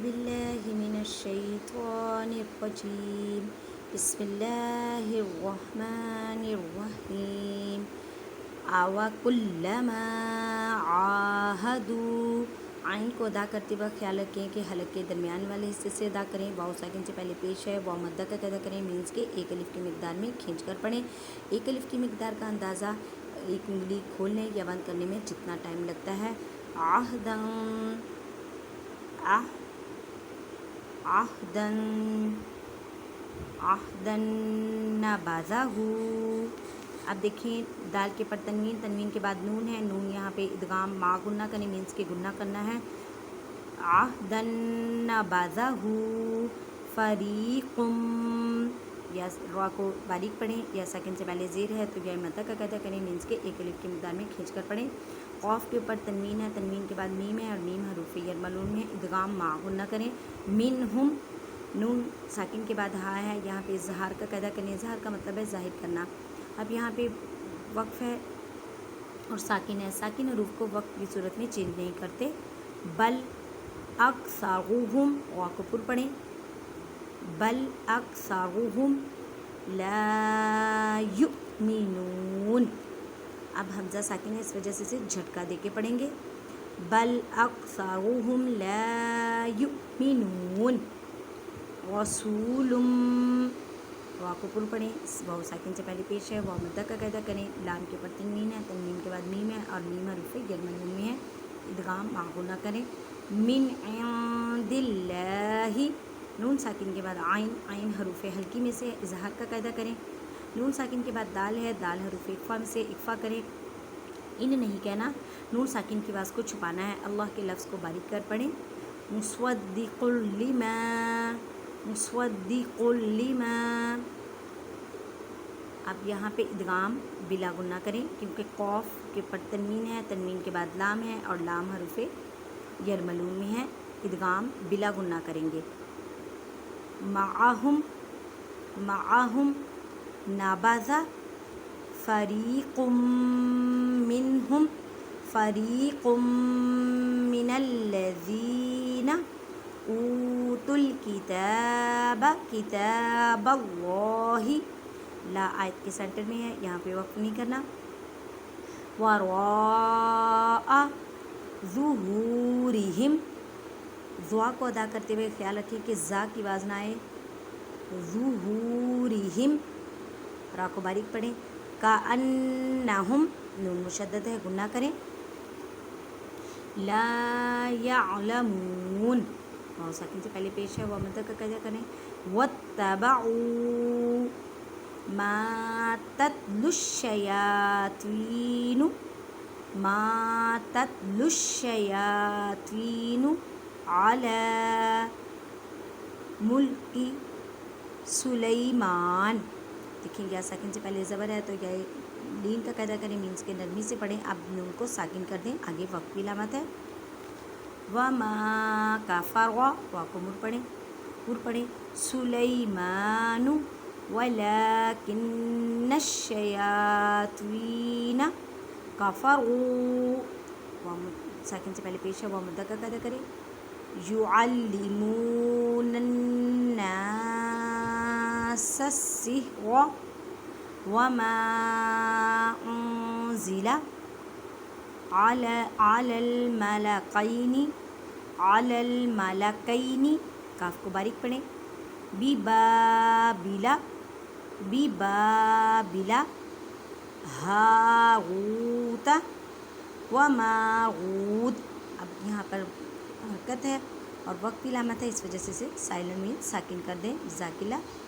बिल्लाहि मिनश्शैतानिर्रजीम बिस्मिल्लाहिर्रहमानिर्रहीम अवकुल्लमा आहदू। आइन को अदा करते वक्त ख्याल रखें कि हलक के दरमियान वाले हिस्से से अदा करें। वाव साकिन से पहले पेश है, वाव मद्दा का अदा करें। मीन्स के एक अलिफ की मिकदार में खींच कर पढ़ें। एक अलिफ की मिकदार का अंदाज़ा एक उंगली खोलने या बंद करने में जितना टाइम लगता है। आहदन आहदन आहदन नबाज़हू। अब देखिए दाल के पर तनवीन, तनवीन के बाद नून है। नून यहाँ पे इदगाम मा गुन्ना करने मीन्स के गुन्ना करना है। आहदन नबाज़हू फरीक़ुम। या रा को बारीक पढ़ें। या सेकंड से पहले ज़ेर है तो या मद्दा का कहता करें मीन्स के एक अलिफ की मिकदार में खींच कर पढ़ें। क़ाफ़ के ऊपर तनवीन है, तनवीन के बाद मीम है और मीम हरूफ़ यरमलून में इदगाम मा गुन्ना करें। मिनहुम नून साकिन के बाद हा है, यहाँ पे इज़हार का कहता करें। इज़हार का मतलब है ज़ाहिर करना। अब यहाँ पे वक्फ़ है और साकिन है। साकिन हरूफ़ को वक्त की सूरत में चेंज नहीं करते। बल अक्सरुहुम वा को पुर पढ़ें। बल अक्सरुहुम ला युमिनून। अब हमज़ा साकिन है, इस वजह से झटका दे के पढ़ेंगे। बल अक्सरुहुम ला युमिनून रसूलुम वा को पुर पढ़ें। वाव साकिन से पहले पेश है, वाव मद्दा का कहता करें। लाम के ऊपर तनवीन है, तनवीन के बाद मीम है और मीम हरूफ़ यरमलून में है इदगाम मा गुन्ना करें। मिन इंदिल्लाहि नून साकिन के बाद आइन, आइन हरूफ़ हल्की में से इज़हार का कायदा करें। नून साकिन के बाद दाल है, दाल हरूफ़ इक़फ़ा में से इक़फ़ा करें। इन नहीं कहना, नून साकिन की आवाज़ को छुपाना है। अल्लाह के लफ्ज़ को बारीक कर पढ़ें। मुस्वद्दिक़ुल लिमा, मुस्वद्दिक़ुल लिमा। अब यहाँ पे इदगाम बिला गुन्ना करें क्योंकि क़ाफ़ के ऊपर तनवीन है, तनवीन के बाद लाम है और लाम हरूफ़ यरमलून में है इदगाम बिला गुन्ना करेंगे। माअहुम माअहुम नबाज़ा फ़रीक़ुम मिनहुम फ़रीक़ुम मिनल्लज़ीना ऊतुल किताब किताबल्लाहि। ला आयत के सेंटर में है, यहाँ पे वक़्फ़ नहीं करना। वराअ ज़ुहूरिहिम ज़ुआ को अदा करते हुए ख्याल रखें कि ज़ा की आवाज़ ना आए। ज़ुहूरिहिम रा को बारीक पढ़ें। का अन्नहुम नून मुशद्दद है, गुन्ना करें। ला यअलमून और साकिन से पहले पेश है, वह मद्दा का कहता करें। वत्तबऊ मा तत्लुश्शयातीनु मा तत्लुश्शयातीनु अला मुल्की सुलेमान। देखेंगे या साकिन से पहले ज़बर है तो या लीन का कायदा करें मीन्स के नरमी से पढ़ें। अब नून को साकिन कर दें, आगे वक्त की लामत है। वमा काफ़र वा को मुर पढ़ें। सुलेमानु वलाकिन्नश्शयातीन कफ़रू वा साकिन से पहले पेश है, वह मुद्दा का कायदा करें। युअल्लिमूनन्नास सिह्र वमा उन्ज़िला अलल मलकैनी काफ को बारीक पढ़ें। बिबाबिला हारूत व मारूत। अब यहाँ पर हरकत है और वक्त की लामत है, इस वजह से साइलेंट में साकिन कर दें। ज़ाकिला।